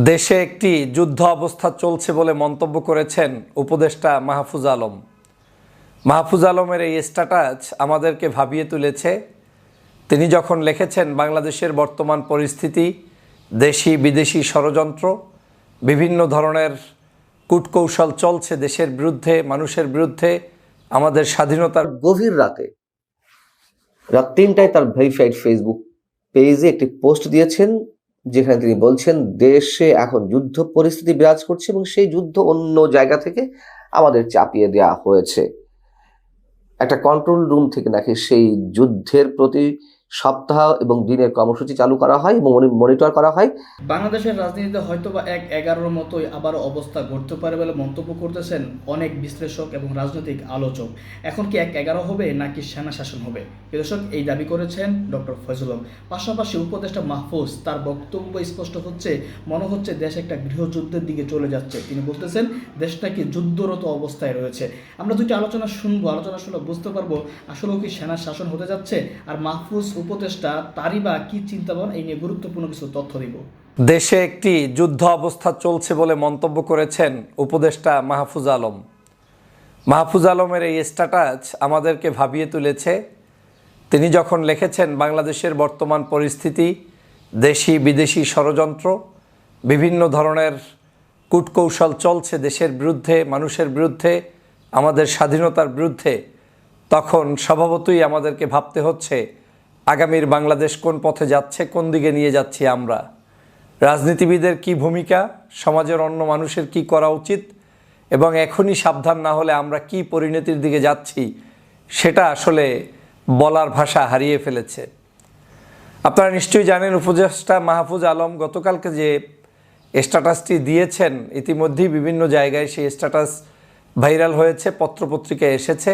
দেশে একটি যুদ্ধ অবস্থা চলছে বলে মন্তব্য করেছেন উপদেষ্টা মাহফুজ আলম। মাহফুজ আলমের এই স্ট্যাটাস আমাদেরকে ভাবিয়ে তুলেছে। তিনি যখন লিখেছেন বাংলাদেশের বর্তমান পরিস্থিতি, দেশি বিদেশি ষড়যন্ত্র, বিভিন্ন ধরনের কূটকৌশল চলছে দেশের বিরুদ্ধে, মানুষের বিরুদ্ধে, আমাদের স্বাধীনতার গভীর রাত 3টায় তার ভেরিফাইড ফেসবুক পেজে একটি পোস্ট দিয়েছেন, যেখানে তিনি বলছেন দেশে এখন যুদ্ধ পরিস্থিতি বিরাজ করছে এবং সেই যুদ্ধ অন্য জায়গা থেকে আমাদের চাপিয়ে দেওয়া হয়েছে। একটা কন্ট্রোল রুম থেকে নাকি সেই যুদ্ধের প্রতি সপ্তাহ এবং দিনের কর্মসূচি চালু করা হয় এবং মনিটর করা হয়। বাংলাদেশের রাজনীতিতে হয়তোবা 1-11-র মতোই আবারও অবস্থা ঘটতে পারে বলে মন্তব্য করতেছেন অনেক বিশ্লেষক এবং রাজনৈতিক আলোচক। এখন কি 1-11 হবে নাকি সেনা শাসন হবে? দর্শক, এই দাবি করেছেন ডক্টর ফয়জুল হক। পাশাপাশি উপদেষ্টা মাহফুজ তার বক্তব্য স্পষ্ট হচ্ছে, মনে হচ্ছে দেশ একটা গৃহযুদ্ধের দিকে চলে যাচ্ছে। তিনি বলতেছেন দেশ নাকি যুদ্ধরত অবস্থায় রয়েছে। আমরা দুটি আলোচনা শুনবো, আলোচনা শুনলে বুঝতে পারবো আসলেও কি সেনা শাসন হতে যাচ্ছে, আর মাহফুজ উপদেষ্টা তারই বা কি চিন্তাভাবনা, এই নিয়ে গুরুত্বপূর্ণ কিছু তথ্য দিব। দেশে একটি যুদ্ধ অবস্থা চলছে বলে মন্তব্য করেছেন উপদেষ্টা মাহফুজ আলম। মাহফুজ আলমের এই স্ট্যাটাস আমাদেরকে ভাবিয়ে তুলেছে। তিনি যখন লিখেছেন বাংলাদেশের বর্তমান পরিস্থিতি, দেশি বিদেশি ষড়যন্ত্র, বিভিন্ন ধরনের কূটকৌশল চলছে দেশের বিরুদ্ধে, মানুষের বিরুদ্ধে, আমাদের স্বাধীনতার বিরুদ্ধে, তখন স্বভাবতই আমাদেরকে ভাবতে হচ্ছে আগামীর বাংলাদেশ কোন পথে যাচ্ছে, কোন দিকে নিয়ে যাচ্ছি আমরা, রাজনীতিবিদের কি ভূমিকা, সমাজের অন্য মানুষের কি করা উচিত, এবং এখনই সাবধান না হলে আমরা কি পরিণতির দিকে যাচ্ছি সেটা আসলে বলার ভাষা হারিয়ে ফেলেছে। আপনারা নিশ্চয়ই জানেন উপদেষ্টা মাহফুজ আলম গতকালকে যে স্ট্যাটাসটি দিয়েছেন, ইতিমধ্যেই বিভিন্ন জায়গায় সেই স্ট্যাটাস ভাইরাল হয়েছে, পত্রপত্রিকায় এসেছে।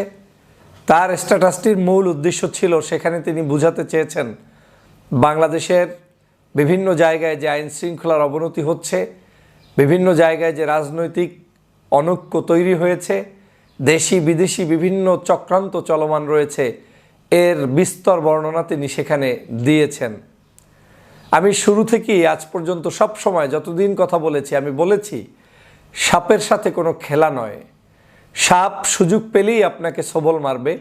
তার স্ট্যাটাসটির মূল উদ্দেশ্য ছিল, সেখানে তিনি বুঝাতে চেয়েছেন বাংলাদেশের বিভিন্ন জায়গায় যে আইন শৃঙ্খলার অবনতি হচ্ছে, বিভিন্ন জায়গায় যে রাজনৈতিক অনৈক্য তৈরি হয়েছে, দেশি বিদেশি বিভিন্ন চক্রান্ত চলমান রয়েছে, এর বিস্তর বর্ণনা তিনি সেখানে দিয়েছেন। আমি শুরু থেকেই আজ পর্যন্ত সব সময় যতদিন কথা বলেছি আমি বলেছি, সাপের সাথে কোনো খেলা নয়। সাপ সুযোগ পেলেই আপনাকে সবল মারবে।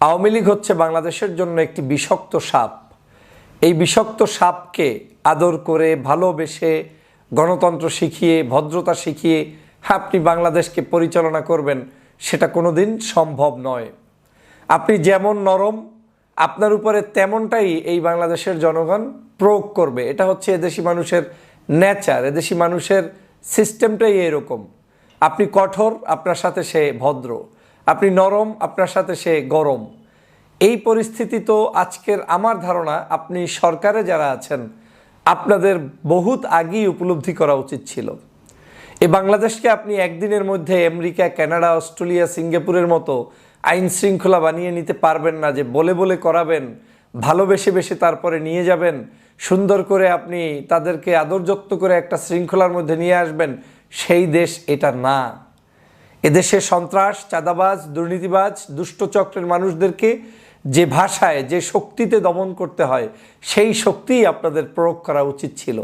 আওয়ামী লীগ হচ্ছে বাংলাদেশের জন্য একটি বিষাক্ত সাপ। এই বিষাক্ত সাপকে আদর করে, ভালোবেসে, গণতন্ত্র শিখিয়ে, ভদ্রতা শিখিয়ে আপনি বাংলাদেশকে পরিচালনা করবেন, সেটা কোনোদিন সম্ভব নয়। আপনি যেমন নরম, আপনার উপরে তেমনটাই এই বাংলাদেশের জনগণ প্রয়োগ করবে। এটা হচ্ছে এদেশি মানুষের নেচার, এদেশি মানুষের সিস্টেমটাই এরকম। আপনি কঠোর, আপনার সাথে সে ভদ্র। আপনি নরম, আপনার সাথে সে গরম। এই পরিস্থিতি তো আজকের, আমার ধারণা আপনি সরকারে যারা আছেন আপনাদের বহুত আগেই উপলব্ধি করা উচিত ছিল। এই বাংলাদেশকে আপনি একদিনের মধ্যে আমেরিকা, কানাডা, অস্ট্রেলিয়া, সিঙ্গাপুরের মতো আইন শৃঙ্খলা বানিয়ে নিতে পারবেন না, যে বলে বলে করাবেন, ভালোবেসে বেসে তারপরে নিয়ে যাবেন, সুন্দর করে আপনি তাদেরকে আদর যত্ন করে একটা শৃঙ্খলার মধ্যে নিয়ে আসবেন। সেই দেশ এটা না। এদেশে সন্ত্রাস, চাঁদাবাজ, দুর্নীতিবাজ, দুষ্টচক্রের মানুষদেরকে যে ভাষায়, যে শক্তিতে দমন করতে হয়, সেই শক্তিই আপনাদের প্রয়োগ করা উচিত ছিল।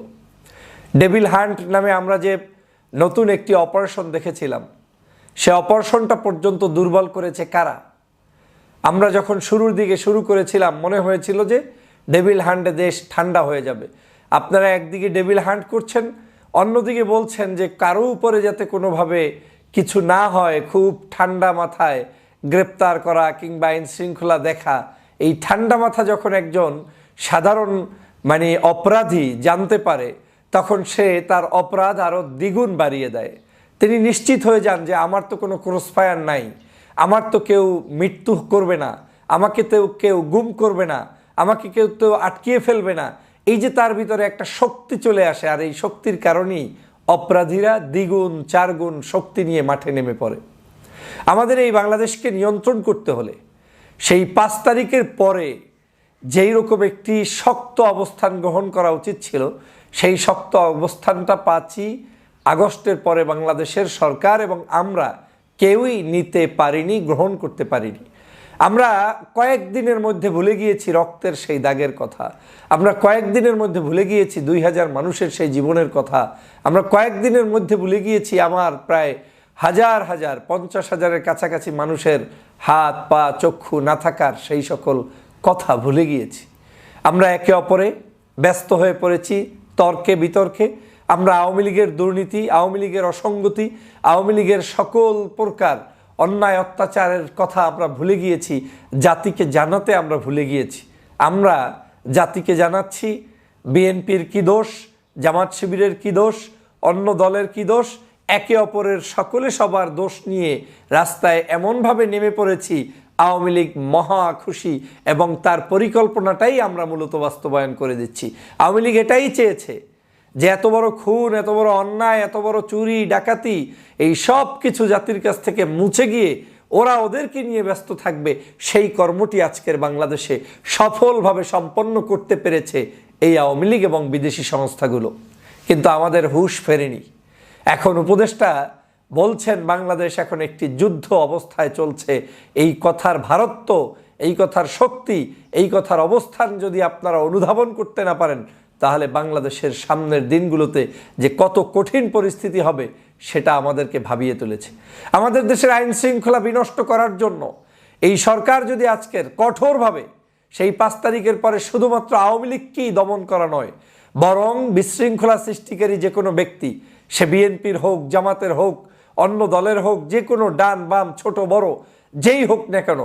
ডেভিল হান্ট নামে আমরা যে নতুন একটি অপারেশন দেখেছিলাম, সে অপারেশনটা পর্যন্ত দুর্বল করেছে কারা? আমরা যখন শুরুর দিকে শুরু করেছিলাম মনে হয়েছিল যে ডেভিল হান্টে দেশ ঠান্ডা হয়ে যাবে। আপনারা একদিকে ডেভিল হান্ট করছেন, অন্যদিকে বলছেন যে কারো উপরে যাতে কোনোভাবে কিছু না হয়, খুব ঠান্ডা মাথায় গ্রেপ্তার করা কিংবা আইন শৃঙ্খলা দেখা। এই ঠান্ডা মাথা যখন একজন সাধারণ অপরাধী জানতে পারে, তখন সে তার অপরাধ আরও দ্বিগুণ বাড়িয়ে দেয়। তিনি নিশ্চিত হয়ে যান যে আমার তো কোনো ক্রসফায়ার নাই, আমার তো কেউ মৃত্যু করবে না, আমাকে তো কেউ গুম করবে না, আমাকে কেউ তো আটকিয়ে ফেলবে না। এই যে তার ভিতরে একটা শক্তি চলে আসে, আর এই শক্তির কারণেই অপরাধীরা দ্বিগুণ চারগুণ শক্তি নিয়ে মাঠে নেমে পড়ে। আমাদের এই বাংলাদেশকে নিয়ন্ত্রণ করতে হলে সেই 5 তারিখের পরে যেই রকম একটি শক্ত অবস্থান গ্রহণ করা উচিত ছিল, সেই শক্ত অবস্থানটা 5ই আগস্টের পরে বাংলাদেশের সরকার এবং আমরা কেউই নিতে পারিনি, গ্রহণ করতে পারিনি। আমরা কয়েকদিনের মধ্যে ভুলে গিয়েছি রক্তের সেই দাগের কথা, আমরা কয়েকদিনের মধ্যে ভুলে গিয়েছি 2000 মানুষের সেই জীবনের কথা, আমরা কয়েকদিনের মধ্যে ভুলে গিয়েছি আমার প্রায় হাজার হাজার 50,000-এর কাছাকাছি মানুষের হাত পা চক্ষু না থাকার সেই সকল কথা ভুলে গিয়েছি। আমরা একে অপরে ব্যস্ত হয়ে পড়েছি তর্কে বিতর্কে। আমরা আওয়ামী লীগের দুর্নীতি, আওয়ামী লীগের অসঙ্গতি, আওয়ামী লীগের সকল প্রকার অন্যায় অত্যাচারের কথা আমরা ভুলে গিয়েছি, জাতিকে জানাতে আমরা ভুলে গিয়েছি। আমরা জাতিকে জানাচ্ছি বিএনপির কী দোষ, জামাত শিবিরের কী দোষ, অন্য দলের কী দোষ, একে অপরের সকলে সবার দোষ নিয়ে রাস্তায় এমনভাবে নেমে পড়েছি, আওয়ামী লীগ মহা খুশি এবং তার পরিকল্পনাটাই আমরা মূলত বাস্তবায়ন করে দিচ্ছি। আওয়ামী লীগ এটাই চেয়েছে যে এত বড় খুন, এত বড় অন্যায়, এত বড় চুরি ডাকাতি, এই সব কিছু জাতির কাছ থেকে মুছে গিয়ে ওরা ওদেরকে নিয়ে ব্যস্ত থাকবে। সেই কর্মটি আজকের বাংলাদেশে সফলভাবে সম্পন্ন করতে পেরেছে এই আওয়ামী লীগ এবং বিদেশি সংস্থাগুলো। কিন্তু আমাদের হুঁশ ফেরেনি। এখন উপদেষ্টা বলছেন বাংলাদেশ এখন একটি যুদ্ধ অবস্থায় চলছে। এই কথার ভারত্ব, এই কথার শক্তি, এই কথার অবস্থান যদি আপনারা অনুধাবন করতে না পারেন, তাহলে বাংলাদেশের সামনের দিনগুলোতে যে কত কঠিন পরিস্থিতি হবে সেটা আমাদেরকে ভাবিয়ে তুলেছে। আমাদের দেশের আইন শৃঙ্খলা বিনষ্ট করার জন্য এই সরকার যদি আজকের কঠোরভাবে সেই 5 তারিখের পরে শুধুমাত্র আওয়ামী লীগকেই দমন করা নয়, বরং বিশৃঙ্খলা সৃষ্টিকারী যে কোনো ব্যক্তি, সে বিএনপির হোক, জামাতের হোক, অন্য দলের হোক, যে কোনো ডান বাম ছোট বড় যেই হোক না কেন,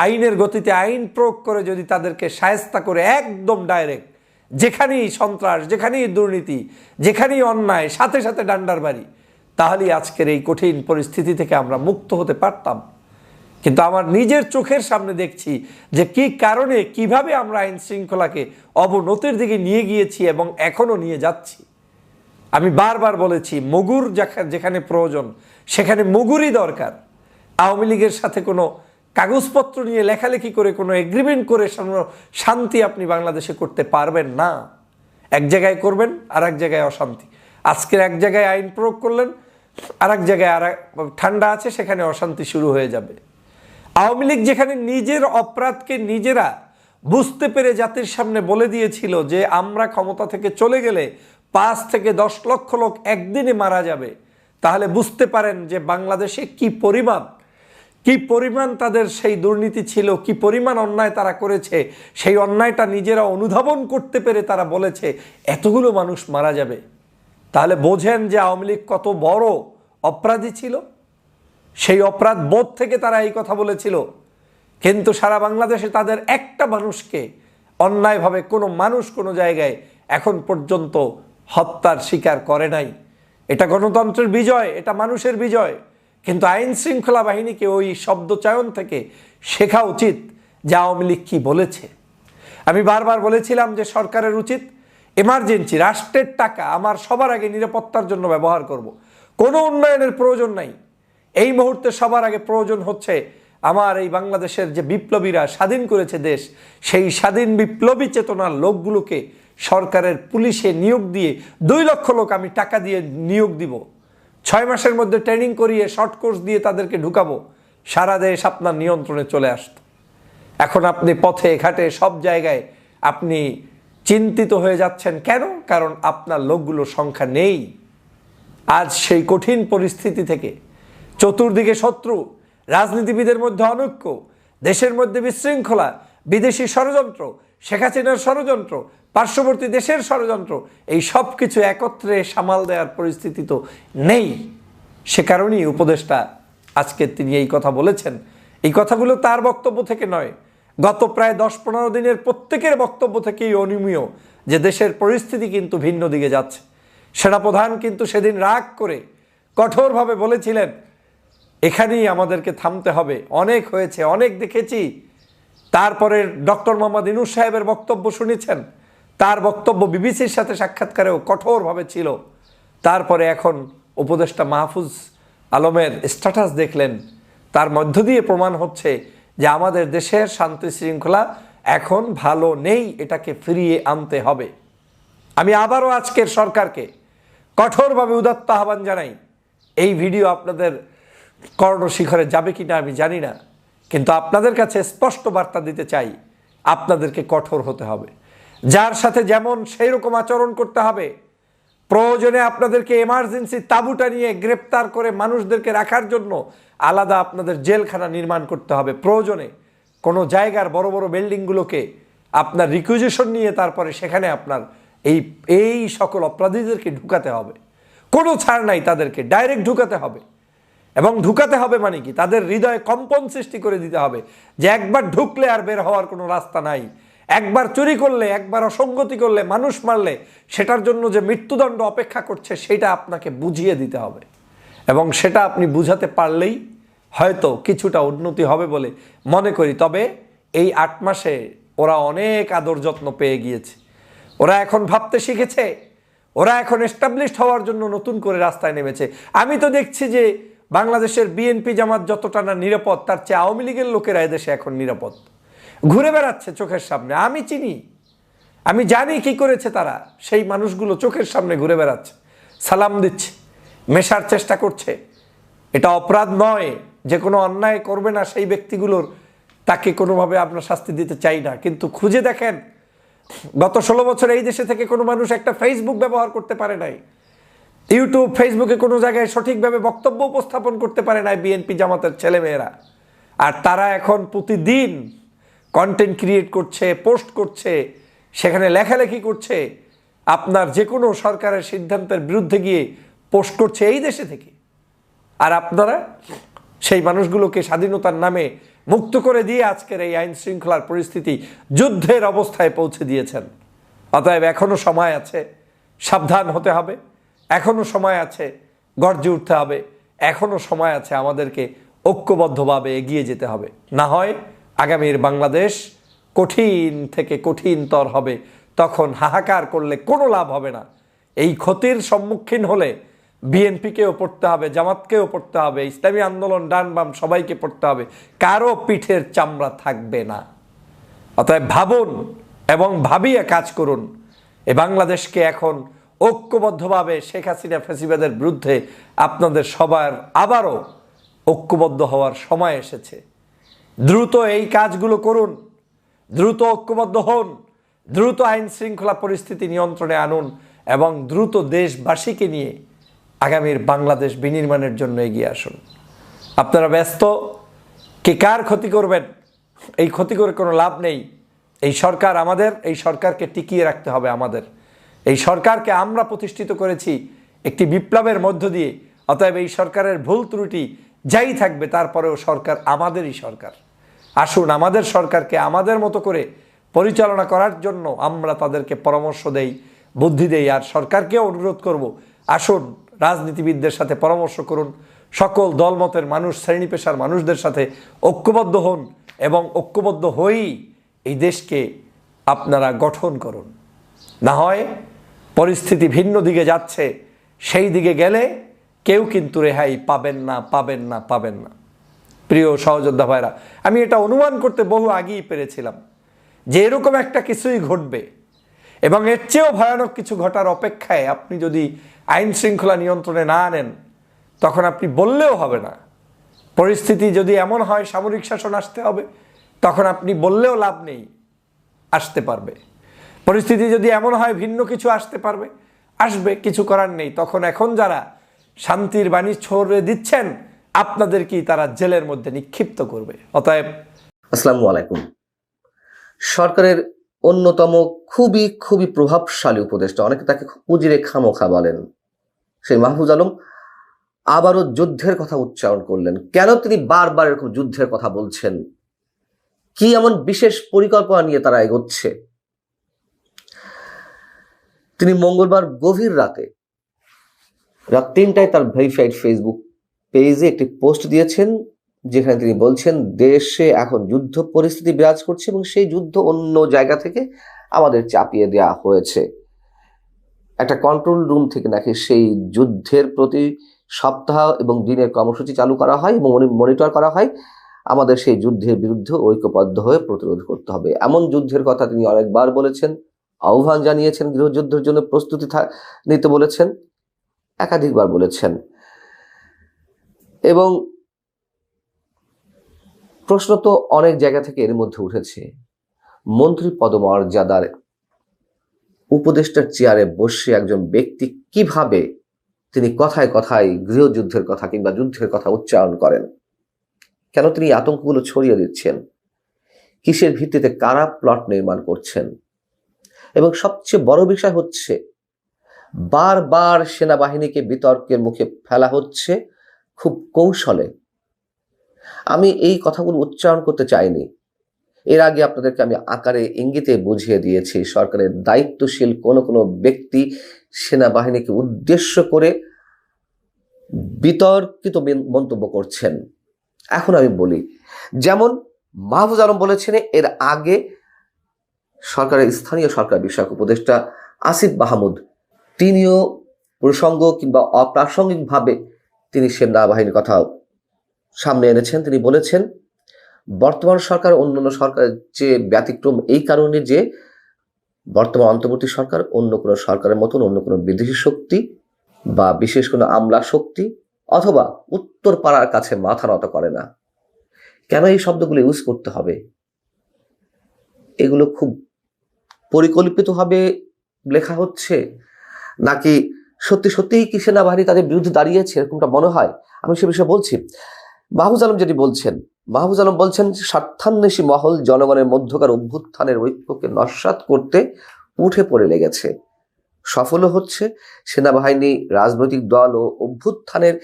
আইনের গতিতে আইন প্রয়োগ করে যদি তাদেরকে শায়েস্তা করে একদম ডাইরেক্ট, যেখানেই সন্ত্রাস, যেখানেই দুর্নীতি, যেখানেই অন্যায়, সাথে সাথে ডান্ডার বাড়ি, তাহলেই আজকের এই কঠিন পরিস্থিতি থেকে আমরা মুক্ত হতে পারতাম। কিন্তু আমার নিজের চোখের সামনে দেখছি যে কি কারণে, কিভাবে আমরা আইন শৃঙ্খলাকে অবনতির দিকে নিয়ে গিয়েছি এবং এখনও নিয়ে যাচ্ছি। আমি বারবার বলেছি, মুগুর যেখানে প্রয়োজন সেখানে মুগুরই দরকার। আওয়ামী লীগের সাথে কোনো কাগজপত্র নিয়ে লেখালেখি করে, কোনো এগ্রিমেন্ট করে শান্তি আপনি বাংলাদেশে করতে পারবেন না। এক জায়গায় করবেন, আর এক জায়গায় অশান্তি। আজকের এক জায়গায় আইন প্রয়োগ করলেন, আর এক জায়গায় ঠান্ডা আছে, সেখানে অশান্তি শুরু হয়ে যাবে। আওয়ামী লীগ যেখানে নিজের অপরাধকে নিজেরা বুঝতে পেরে জাতির সামনে বলে দিয়েছিল যে আমরা ক্ষমতা থেকে চলে গেলে 5 থেকে 10 লক্ষ লোক একদিনে মারা যাবে, তাহলে বুঝতে পারেন যে বাংলাদেশে কি পরিমাণ তাদের সেই দুর্নীতি ছিল, কি পরিমাণ অন্যায় তারা করেছে। সেই অন্যায়টা নিজেরা অনুধাবন করতে পেরে তারা বলেছে এতগুলো মানুষ মারা যাবে। তাহলে বোঝেন যে আওয়ামী লীগ কত বড় অপরাধী ছিল। সেই অপরাধ বোধ থেকে তারা এই কথা বলেছিল। কিন্তু সারা বাংলাদেশে তাদের একটা মানুষকে অন্যায়ভাবে কোনো মানুষ কোনো জায়গায় এখন পর্যন্ত হত্যার শিকার করে নাই। এটা গণতন্ত্রের বিজয়, এটা মানুষের বিজয়। কিন্তু আইন শৃঙ্খলা বাহিনীকে ওই শব্দচয়ন থেকে শেখা উচিত যে আওয়ামী লীগ কী বলেছে। আমি বারবার বলেছিলাম যে সরকারের উচিত এমার্জেন্সি, রাষ্ট্রের টাকা আমার সবার আগে নিরাপত্তার জন্য ব্যবহার করব। কোনো উন্নয়নের প্রয়োজন নাই। এই মুহূর্তে সবার আগে প্রয়োজন হচ্ছে আমার এই বাংলাদেশের যে বিপ্লবীরা স্বাধীন করেছে দেশ, সেই স্বাধীন বিপ্লবী চেতনার লোকগুলোকে সরকারের পুলিশে নিয়োগ দিয়ে 2 লক্ষ লোক আমি টাকা দিয়ে নিয়োগ দিব। 6 মাসের মধ্যে ট্রেনিং করিয়ে শর্ট কোর্স দিয়ে তাদেরকে ঢুকাবো। সারা দেশ আপনার নিয়ন্ত্রণে চলে আসত। এখন আপনি পথে ঘাটে সব জায়গায় আপনি চিন্তিত হয়ে যাচ্ছেন কেন? কারণ আপনার লোকগুলোর সংখ্যা নেই। আজ সেই কঠিন পরিস্থিতি থেকে চতুর্দিকে শত্রু, রাজনীতিবিদের মধ্যে অনৈক্য, দেশের মধ্যে বিশৃঙ্খলা, বিদেশি ষড়যন্ত্র, শেখ হাসিনার ষড়যন্ত্র, পার্শ্ববর্তী দেশের ষড়যন্ত্র, এই সব কিছু একত্রে সামাল দেওয়ার পরিস্থিতি তো নেই। সে কারণেই উপদেষ্টা আজকে তিনি এই কথা বলেছেন। এই কথাগুলো তার বক্তব্য থেকে নয়, গত প্রায় 10-15 দিনের প্রত্যেকের বক্তব্য থেকেই অনুমেয় যে দেশের পরিস্থিতি কিন্তু ভিন্ন দিকে যাচ্ছে। সেনাপ্রধান কিন্তু সেদিন রাগ করে কঠোরভাবে বলেছিলেন এখানেই আমাদেরকে থামতে হবে, অনেক হয়েছে, অনেক দেখেছি। তারপরে ডক্টর মোহাম্মদ ইউনূস সাহেবের বক্তব্য শুনেছেন, তার বক্তব্য বিবিসির সাথে সাক্ষাৎকারেও কঠোরভাবে ছিল। তারপরে এখন উপদেষ্টা মাহফুজ আলমের স্ট্যাটাস দেখলেন, তার মধ্য দিয়ে প্রমাণ হচ্ছে যে আমাদের দেশের শান্তি শৃঙ্খলা এখন ভালো নেই, এটাকে ফিরিয়ে আনতে হবে। আমি আবারও আজকের সরকারকে কঠোরভাবে উদাত্ত আহ্বান জানাই। এই ভিডিও আপনাদের কর্ণশিখরে যাবে কিনা আমি জানি না, কিন্তু আপনাদের কাছে স্পষ্ট বার্তা দিতে চাই, আপনাদেরকে কঠোর হতে হবে। যার সাথে যেমন সেই রকম আচরণ করতে হবে। প্রয়োজনে আপনাদেরকে এমার্জেন্সি তাঁবুটা নিয়ে গ্রেপ্তার করে মানুষদেরকে রাখার জন্য আলাদা আপনাদের জেলখানা নির্মাণ করতে হবে। প্রয়োজনে কোনো জায়গার বড় বড় বিল্ডিংগুলোকে আপনার রিকুইজিশন নিয়ে তারপরে সেখানে আপনার এই সকল অপরাধীদেরকে ঢুকাতে হবে। কোনো ছাড় নাই, তাদেরকে ডাইরেক্ট ঢুকাতে হবে। এবং ঢুকাতে হবে মানে কি, তাদের হৃদয়ে কম্পন সৃষ্টি করে দিতে হবে যে একবার ঢুকলে আর বের হওয়ার কোনো রাস্তা নাই। একবার চুরি করলে, একবার অসঙ্গতি করলে, মানুষ মারলে সেটার জন্য যে মৃত্যুদণ্ড অপেক্ষা করছে সেটা আপনাকে বুঝিয়ে দিতে হবে। এবং সেটা আপনি বুঝাতে পারলেই হয়তো কিছুটা উন্নতি হবে বলে মনে করি। তবে এই 8 মাসে ওরা অনেক আদর যত্ন পেয়ে গিয়েছে। ওরা এখন ভাবতে শিখেছে, ওরা এখন এস্টাবলিশড হওয়ার জন্য নতুন করে রাস্তায় নেমেছে। আমি তো দেখছি যে বাংলাদেশের বিএনপি জামাত যতটা না নিরাপদ, তার চেয়ে আওয়ামী লীগের লোকেরা এদেশে এখন নিরাপদ, ঘুরে বেড়াচ্ছে চোখের সামনে। আমি চিনি, আমি জানি কি করেছে তারা। সেই মানুষগুলো চোখের সামনে ঘুরে বেড়াচ্ছে, সালাম দিচ্ছে, মেশার চেষ্টা করছে। এটা অপরাধ নয়, যে কোনো অন্যায় করবে না সেই ব্যক্তিগুলোর তাকে কোনোভাবে আমরা শাস্তি দিতে চাই না। কিন্তু খুঁজে দেখেন, গত 16 বছর এই দেশে থেকে কোনো মানুষ একটা ফেসবুক ব্যবহার করতে পারে নাই, ইউটিউব ফেসবুকে কোনো জায়গায় সঠিকভাবে বক্তব্য উপস্থাপন করতে পারে নাই বিএনপি জামাতের ছেলেমেয়েরা। আর তারা এখন প্রতিদিন কন্টেন্ট ক্রিয়েট করছে, পোস্ট করছে, সেখানে লেখালেখি করছে, আপনার যে কোনো সরকারের সিদ্ধান্তের বিরুদ্ধে গিয়ে পোস্ট করছে এই দেশে থেকে। আর আপনারা সেই মানুষগুলোকে স্বাধীনতার নামে মুক্ত করে দিয়ে আজকের এই আইন শৃঙ্খলার পরিস্থিতি যুদ্ধের অবস্থায় পৌঁছে দিয়েছেন। অতএব এখনো সময় আছে, সাবধান হতে হবে। এখনো সময় আছে, গর্জে উঠতে হবে। এখনো সময় আছে, আমাদেরকে ঐক্যবদ্ধভাবে এগিয়ে যেতে হবে। না হয় আগামীর বাংলাদেশ কঠিন থেকে কঠিনতর হবে। তখন হাহাকার করলে কোনো লাভ হবে না। এই ক্ষতির সম্মুখীন হলে বিএনপিকেও পড়তে হবে, জামাতকেও পড়তে হবে, ইসলামী আন্দোলন ডান বাম সবাইকে পড়তে হবে। কারো পিঠের চামড়া থাকবে না। অতএব ভাবুন এবং ভাবিয়ে কাজ করুন। এ বাংলাদেশকে এখন ঐক্যবদ্ধভাবে শেখ হাসিনা ফ্যাসিবাদের বিরুদ্ধে আপনাদের সবার আবারও ঐক্যবদ্ধ হওয়ার সময় এসেছে। দ্রুত এই কাজগুলো করুন, দ্রুত ঐক্যবদ্ধ হন, দ্রুত আইন শৃঙ্খলা পরিস্থিতি নিয়ন্ত্রণে আনুন এবং দ্রুত দেশবাসীকে নিয়ে আগামীর বাংলাদেশ বিনির্মাণের জন্য এগিয়ে আসুন। আপনারা ব্যস্ত, কে কার ক্ষতি করবেন, এই ক্ষতি করে কোনো লাভ নেই। এই সরকার আমাদের, এই সরকারকে টিকিয়ে রাখতে হবে আমাদের। এই সরকারকে আমরা প্রতিষ্ঠিত করেছি একটি বিপ্লবের মধ্য দিয়ে। অতএব এই সরকারের ভুল ত্রুটি যাই থাকবে, তারপরেও সরকার আমাদেরই সরকার। আসুন আমাদের সরকারকে আমাদের মতো করে পরিচালনা করার জন্য আমরা তাদেরকে পরামর্শ দেই, বুদ্ধি দেই। আর সরকারকেও অনুরোধ করব, আসুন রাজনীতিবিদদের সাথে পরামর্শ করুন, সকল দলমতের মানুষ, শ্রেণী পেশার মানুষদের সাথে ঐক্যবদ্ধ হন এবং ঐক্যবদ্ধ হয়েই এই দেশকে আপনারা গঠন করুন। না হয় পরিস্থিতি ভিন্ন দিকে যাচ্ছে, সেই দিকে গেলে কেউ কিন্তু রেহাই পাবেন না, পাবেন না, পাবেন না। প্রিয় সহযোদ্ধা ভাইরা, আমি এটা অনুমান করতে বহু আগেই পেরেছিলাম যে এরকম একটা কিছুই ঘটবে এবং এর চেয়েও ভয়ানক কিছু ঘটার অপেক্ষায় আপনি যদি আইন শৃঙ্খলা নিয়ন্ত্রণে না আনেন, তখন আপনি বললেও হবে না। পরিস্থিতি যদি এমন হয় সামরিক শাসন আসতে হবে, তখন আপনি বললেও লাভ নেই, আসতে পারবে। পরিস্থিতি যদি এমন হয় ভিন্ন কিছু আসতে পারবে, আসবে, কিছু করার নেই। তখন এখন যারা শান্তির বাণী ছড়িয়ে দিচ্ছেন, আপনাদেরকেই তারা জেলের মধ্যে নিক্ষিপ্ত করবে। অতএব আসসালামু আলাইকুম। সরকারের অন্যতম খুবই প্রভাবশালী উপদেষ্টা, অনেকে তাকে উজিরে খামোখা বলেন, সেই মাহফুজ আলম আবারও যুদ্ধের কথা উচ্চারণ করলেন। কেন তিনি বারবার এরকম যুদ্ধের কথা বলছেন? কি এমন বিশেষ পরিকল্পনা নিয়ে তারা এগোচ্ছে? তিনি মঙ্গলবার গভীর রাতে রাত 3টায় তার ভেরিফাইড ফেসবুক পেজে একটি পোস্ট দিয়েছেন, যেখানে তিনি বলছেন দেশে এখন যুদ্ধ পরিস্থিতি বিরাজ করছে এবং সেই যুদ্ধ অন্য জায়গা থেকে আমাদের চাপিয়ে দেওয়া হয়েছে। একটা কন্ট্রোল রুম থেকে নাকি সেই যুদ্ধের প্রতি সপ্তাহ এবং দিনের কর্মসূচি চালু করা হয় এবং মনিটর করা হয়। আমাদের সেই যুদ্ধের বিরুদ্ধে ঐক্যবদ্ধ হয়ে প্রতিরোধ করতে হবে, এমন যুদ্ধের কথা তিনি অনেকবার বলেছেন, আহ্বান জানিয়েছেন, গৃহযুদ্ধের জন্য প্রস্তুতি নিতে বলেছেন, একাধিকবার বলেছেন। এবং প্রশ্ন তো অনেক জায়গা থেকে এর মধ্যে উঠেছে, মন্ত্রী পদমর্যাদার উপদেষ্টার চেয়ারে বসে একজন ব্যক্তি কিভাবে তিনি কথায় কথায় গৃহযুদ্ধের কথা কিংবা যুদ্ধের কথা উচ্চারণ করেন? কেন তিনি আতঙ্কগুলো ছড়িয়ে দিচ্ছেন? কিসের ভিত্তিতে কারা প্লট নির্মাণ করছেন? এবং সবচেয়ে বড় বিষয় হচ্ছে, বারবার সেনাবাহিনীকে বিতর্কের মুখে ফেলা হচ্ছে খুব কৌশলে। আমি এই কথাগুলো উচ্চারণ করতে চাইনি, এর আগে আপনাদেরকে আমি আকারে ইঙ্গিতে বুঝিয়ে দিয়েছি সরকারের দায়িত্বশীল কোনো ব্যক্তি সেনাবাহিনীকে উদ্দেশ্য করে বিতর্কিত মন্তব্য করছেন। এখন আমি বলি, যেমন মাহফুজ আলম বলেছেন, এর আগে সরকারের স্থানীয় সরকার বিষয়ক উপদেষ্টা আসিফ মাহমুদ তিনিও প্রসঙ্গ কিংবা অপ্রাসঙ্গিকভাবে তিনি সেনাবাহিনীর কথা সামনে এনেছেন। তিনি বলেছেন, বর্তমান সরকার অন্যান্য সরকারের যে ব্যতিক্রম এই কারণে যে বর্তমান অন্তর্বর্তী সরকার অন্য কোনো সরকারের মতন অন্য কোনো বিদেশি শক্তি বা বিশেষ কোনো আমলা শক্তি অথবা উত্তর পাড়ার কাছে মাথা নত করে না। কেন এই শব্দগুলো ইউজ করতে হবে? এগুলো খুব পরিকল্পিতভাবে লেখা হচ্ছে, নাকি সত্যি সত্যিই কি সেনাবাহিনী তাদের বিরুদ্ধে দাঁড়িয়েছে এরকমটা মনে হয়? আমি সে বিষয়ে বলছি। মাহফুজ আলম বলছেন স্বার্থান্বেষী মহল জনগণের মধ্যকার অভ্যুত্থানের ঐক্যকে নস্যাৎ করতে উঠে পড়ে লেগেছে, সফলও হচ্ছে। সেনাবাহিনী, রাজনৈতিক দল ও অভ্যুত্থানের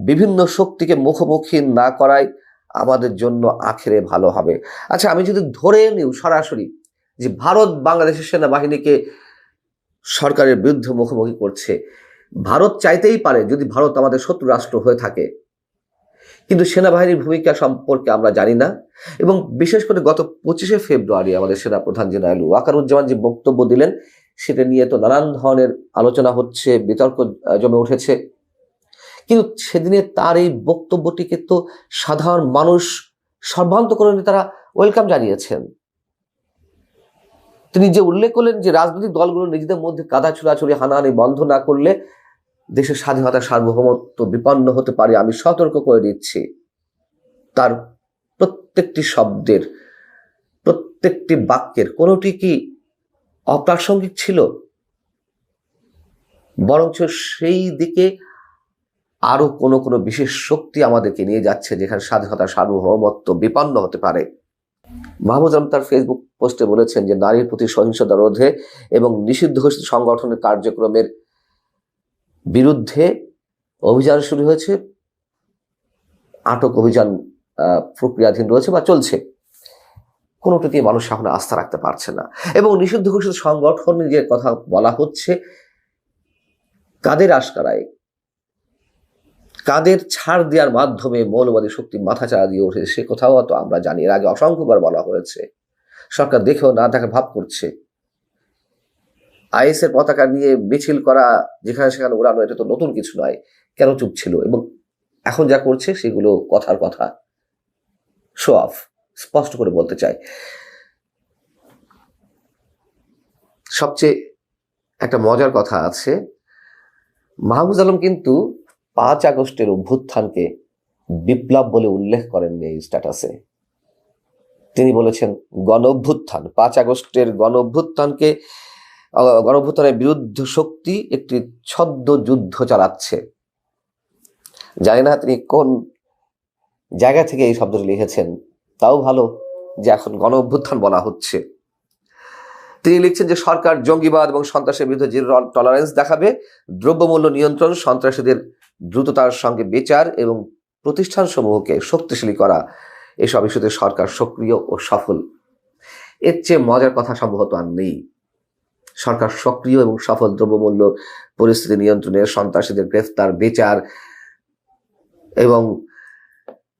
বিভিন্ন শক্তিকে মুখোমুখি না করায় আমাদের জন্য আখেরে ভালো হবে। আচ্ছা, আমি যদি ধরে নিই সরাসরি যে ভারত বাংলাদেশের সেনাবাহিনীকে সরকারের বিরুদ্ধে মুখোমুখি করছে, ভারত চাইতেই পারে যদি ভারত আমাদের শত্রু রাষ্ট্র হয়ে থাকে, কিন্তু সেনাবাহিনীর ভূমিকা সম্পর্কে আমরা জানি না। এবং বিশেষ করে গত 25শে ফেব্রুয়ারি আমাদের সেনাপ্রধান জেনারেল ওয়াকারুজ্জামান যে বক্তব্য দিলেন, সেটা নিয়ে তো নানান ধরনের আলোচনা হচ্ছে, বিতর্ক জমে উঠেছে। কিন্তু সেদিনে তার এই বক্তব্যটিকে তো সাধারণ মানুষ সর্বান্তকরণে তারা ওয়েলকাম জানিয়েছেন। তিনি যে উল্লেখ করলেন যে রাজনৈতিক দলগুলো নিজেদের মধ্যে কাদা ছোড়াছুড়ি হানাহানি বন্ধ না করলে দেশের স্বাধীনতা সার্বভৌমত্ব বিপন্ন হতে পারে, আমি সতর্ক করে দিচ্ছি। তার প্রত্যেকটি শব্দের, প্রত্যেকটি বাক্যের কোনোটি কি অপ্রাসঙ্গিক ছিল? বরঞ্চ সেই দিকে আরো কোনো বিশেষ শক্তি আমাদেরকে নিয়ে যাচ্ছে, যেখানে স্বাধীনতা সার্বভৌমত্ব বিপন্ন হতে পারে। মাহফুজ আলম তার ফেসবুক পোস্টে বলেছেন যে নারীর প্রতি সহিংসতা রোধে এবং নিষিদ্ধ ঘোষিত সংগঠনের কার্যক্রমের বিরুদ্ধে অভিযান শুরু হয়েছে, আটক অভিযান প্রক্রিয়াধীন রয়েছে বা চলছে। কোনোটিতে মানুষ এখন আস্থা রাখতে পারছে না। এবং নিষিদ্ধ ঘোষিত সংগঠনের যে কথা বলা হচ্ছে, কাদের আশকারায়, কাদের ছাড় দেওয়ার মাধ্যমে মৌলবাদী শক্তি মাথাচাড়া দিয়ে উঠেছে সে কথাও তো আমরা জানি। এর আগে অসংখ্যবার বলা হয়েছে। সরকার দেখেও না দেখা ভাব করছে। আইএস এর পতাকা নিয়ে মিছিল করা, যেখানে সেখানে উড়ানো, এটা তো নতুন কিছু নয়। কেন চুপ ছিল? এবং এখন যা করছে সেগুলো কথার কথা, শো অফ, স্পষ্ট করে বলতে চাই। সবচেয়ে একটা মজার কথা আছে, মাহফুজ আলম কিন্তু 5 আগস্টের অভ্যুত্থানকে বিপ্লব বলে উল্লেখ করেননি এই স্ট্যাটাসে। তিনি বলেছেন গণ অভ্যুত্থান। 5 আগস্টের গণ অভ্যুত্থানের বিরুদ্ধে শক্তি একটি ছদ্ম যুদ্ধ চালাচ্ছে। জানি না তিনি কোন জায়গা থেকে এই শব্দটি লিখেছেন, তাও ভালো যে এখন গণ অভ্যুত্থান বলা হচ্ছে। তিনি লিখছেন যে সরকার জঙ্গিবাদ এবং সন্ত্রাসের বিরুদ্ধে জিরো টলারেন্স দেখাবে, দ্রব্যমূল্য নিয়ন্ত্রণ, সন্ত্রাসীদের দ্রুততার সঙ্গে বিচার এবং প্রতিষ্ঠানসমূহকে শক্তিশালী করা, এসব ইস্যুতে সরকার সক্রিয় ও সফল। এর চেয়ে মজার কথা সম্ভবত আর নেই। সরকার সক্রিয় এবং সফল, দ্রব্যমূল্য পরিস্থিতি নিয়ন্ত্রণে, সন্ত্রাসীদের গ্রেফতার, বিচার এবং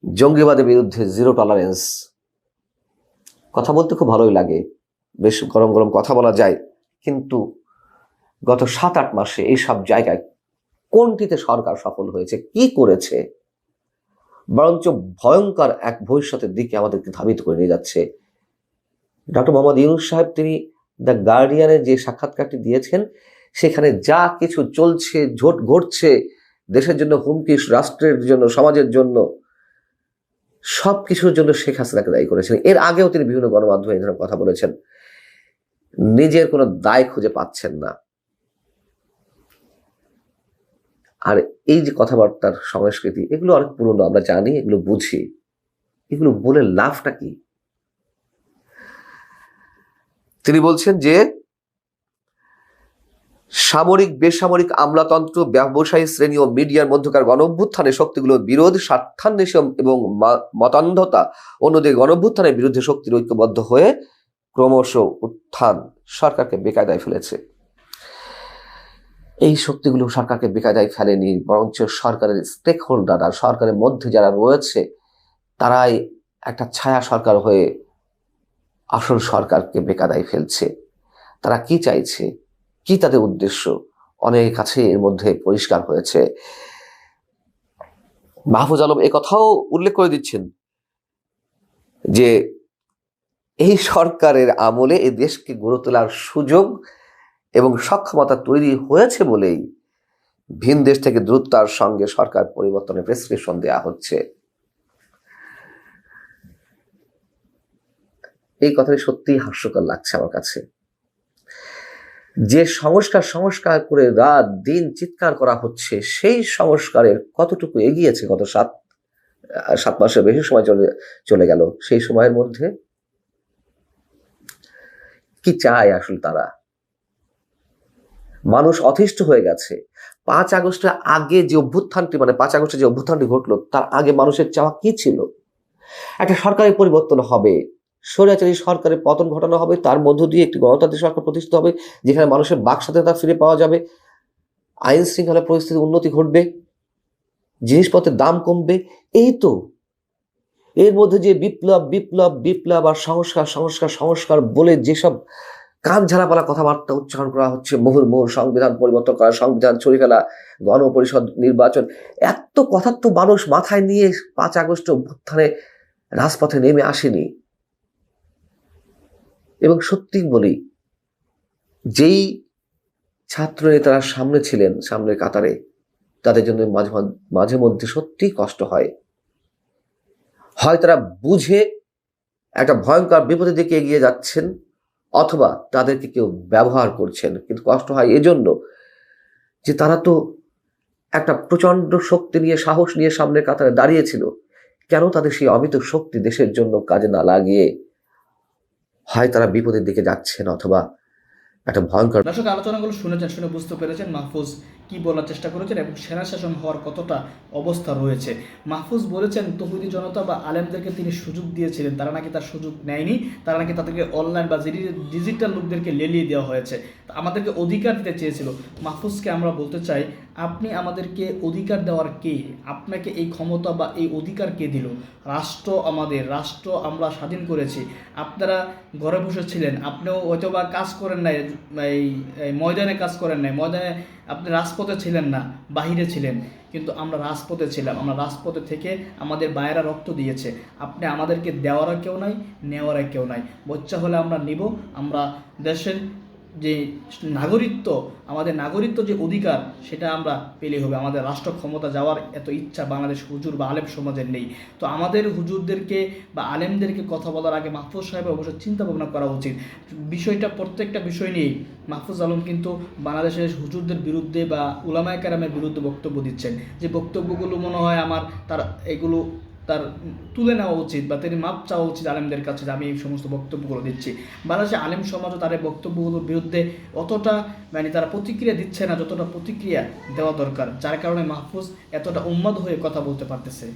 জঙ্গিবাদের বিরুদ্ধে জিরো টলারেন্স। কথা বলতে খুব ভালোই লাগে, বেশ গরম গরম কথা বলা যায়, কিন্তু গত 7-8 মাসে এইসব জায়গায় কোনটিতে সরকার সফল হয়েছে, কি করেছে? বরঞ্চ ভয়ঙ্কর এক ভবিষ্যতের দিকে আমাদেরকে ধাবিত করে নিয়ে যাচ্ছে। ডক্টর মোহাম্মদ ইউনূস সাহেব তিনি দ্য গার্ডিয়ানে যে সাক্ষাৎকারটি দিয়েছেন, সেখানে যা কিছু চলছে, ঘটছে দেশের জন্য হুমকি, রাষ্ট্রের জন্য, সমাজের জন্য, সবকিছুর জন্য শেখ হাসিনাকে দায়ী করেছেন। এর আগেও তিনি বিভিন্ন গণমাধ্যমে এই ধরনের কথা বলেছেন, নিজের কোনো দায় খুঁজে পাচ্ছেন না। আর এই যে কথাবার্তার সংস্কৃতি, এগুলো অনেক পুরনো, আমরা জানি, এগুলো বুঝি, এগুলো বলে লাভটা কি? তিনি বলছেন যে সামরিক বেসামরিক আমলাতন্ত্র, ব্যবসায়ী শ্রেণী ও মিডিয়ার মধ্যকার গণঅভ্যুত্থানের শক্তিগুলোর বিরোধ, স্বার্থান্বেষী এবং মতান্ধতা, অন্যদের গণঅভ্যুত্থানের বিরুদ্ধে শক্তির ঐক্যবদ্ধ হয়ে ক্রমশ উত্থান সরকারকে বেকায়দায় ফেলেছে। এই শক্তিগুলো সরকারকে বেকায়দায় ফেলেনি, বরঞ্চ সরকারের স্টেক হোল্ডার আর সরকারের মধ্যে যারা রয়েছে তারাই একটা ছায়া সরকার হয়ে আসল সরকারকে বেকায়দায় ফেলছে। তারা কি চাইছে, কি তাদের উদ্দেশ্য, অনেক কাছে এর মধ্যে পরিষ্কার হয়েছে। মাহফুজ আলম এ কথাও উল্লেখ করে দিচ্ছেন যে এই সরকারের আমলে এই দেশকে গড়ে তোলার সুযোগ এবং সক্ষমতা তৈরি হয়েছে বলেই ভিন দেশ থেকে দ্রুততার সঙ্গে সরকার পরিবর্তনের প্রেসক্রিপশন দেওয়া হচ্ছে। এই কথাটি সত্যিই হাস্যকর লাগছে আমার কাছে। যে সংস্কার সংস্কার করে রাত দিন চিৎকার করা হচ্ছে, সেই সংস্কারের কতটুকু এগিয়েছে? গত 7 মাসের বেশি সময় চলে গেল। সেই সময়ের মধ্যে কি চায় আসলে তারা? মানুষ অতিষ্ঠ হয়ে গেছে। 5 আগস্টের আগে যে অভ্যুত্থানটি, মানে 5 আগস্টে যে অভ্যুত্থানটি ঘটলো, তার আগে মানুষের চাওয়া কি ছিল? একটা সরকারের পরিবর্তন হবে, স্বৈরাচারী সরকারের পতন ঘটানো হবে, তার মধ্য দিয়ে একটি গণতান্ত্রিক সরকার প্রতিষ্ঠিত হবে, যেখানে মানুষের বাক স্বাধীনতা ফিরে পাওয়া যাবে, আইন শৃঙ্খলা পরিস্থিতির উন্নতি ঘটবে, জিনিসপত্রের দাম কমবে। এই তো এর মধ্যে যে বিপ্লব বিপ্লব বিপ্লব আর সংস্কার সংস্কার সংস্কার বলে যেসব কান ঝাড়াপালা কথাবার্তা উচ্চারণ করা হচ্ছে, মুহুর্মুহু সংবিধান পরিবর্তন করা, সংবিধান ছড়িয়ে ফেলা, গণপরিষদ নির্বাচন, এত কথা তো মানুষ মাথায় নিয়ে 5 আগস্ট অভ্যুত্থানে রাজপথে নেমে আসেনি। এবং সত্যি বলি, যেই ছাত্র নেতারা সামনে ছিলেন, সামনের কাতারে, তাদের জন্য মাঝে মধ্যে সত্যি কষ্ট হয়। হয় তারা বুঝে একটা ভয়ঙ্কর বিপদের দিকে এগিয়ে যাচ্ছেন, অথবা তাদেরকে কেউ ব্যবহার করছেন। কিন্তু কষ্ট হয় এজন্য যে তারা তো একটা প্রচন্ড শক্তি নিয়ে, সাহস নিয়ে সামনের কাতারে দাঁড়িয়েছিল। কেন তাদের সেই অমিত শক্তি দেশের জন্য কাজে না লাগিয়ে হয় তারা বিপদের দিকে যাচ্ছেন, অথবা একটা ভয়ঙ্কর। দর্শক, আলোচনাগুলো শুনেছেন, শুনে বুঝতে পেরেছেন মাহফুজ কি বলার চেষ্টা করেছেন এবং সেনা শাসন হওয়ার কতটা অবস্থা রয়েছে। মাহফুজ বলেছেন তৌহিদি জনতা বা আলেমদেরকে তিনি সুযোগ দিয়েছিলেন, তারা নাকি তার সুযোগ নেয়নি, তারা নাকি তাদেরকে অনলাইন বা ডিজিটাল লোকদেরকে লেলিয়ে দেওয়া হয়েছে, আমাদেরকে অধিকার দিতে চেয়েছিল। মাহফুজকে আমরা বলতে চাই, আপনি আমাদেরকে অধিকার দেওয়ার কে? আপনাকে এই ক্ষমতা বা এই অধিকার কে দিল? রাষ্ট্র আমাদের, রাষ্ট্র আমরা স্বাধীন করেছি। আপনারা ঘরে বসেছিলেন, আপনিও হয়তো বা কাজ করেন নাই, এই ময়দানে কাজ করেন নাই, ময়দানে আপনি রাজপথে ছিলেন না, বাহিরে ছিলেন, কিন্তু আমরা রাজপথে ছিলাম। আমরা রাজপথে থেকে আমাদের বাইরা রক্ত দিয়েছে। আপনি আমাদেরকে দেওয়ারও কেউ নাই, নেওয়ারও কেউ নাই। বচ্চা হলে আমরা নিব। আমরা দেশের যে নাগরিকত্ব, আমাদের নাগরিকত্ব যে অধিকার, সেটা আমরা পেলে হবে। আমাদের রাষ্ট্র ক্ষমতা যাওয়ার এত ইচ্ছা বাংলাদেশ হুজুর বা আলেম সমাজের নেই। তো আমাদের হুজুরদেরকে বা আলেমদেরকে কথা বলার আগে মাহফুজ সাহেবের অবশ্যই চিন্তা ভাবনা করা উচিত। বিষয়টা, প্রত্যেকটা বিষয় নিয়েই মাহফুজ আলম কিন্তু বাংলাদেশের হুজুরদের বিরুদ্ধে বা উলামায়ে কেরামের বিরুদ্ধে বক্তব্য দিচ্ছেন। যে বক্তব্যগুলো মনে হয় তার এগুলো তার তুলে নেওয়া উচিত, বা তিনি মাপ চাওয়া উচিত আলেমদের কাছে যে আমি এই সমস্ত বক্তব্যগুলো দিচ্ছি। বাংলাদেশের আলেম সমাজও তার এই বক্তব্যগুলোর বিরুদ্ধে অতটা তারা প্রতিক্রিয়া দিচ্ছে না যতটা প্রতিক্রিয়া দেওয়া দরকার, যার কারণে মাহফুজ এতটা উন্মাদ হয়ে কথা বলতে পারতেছে।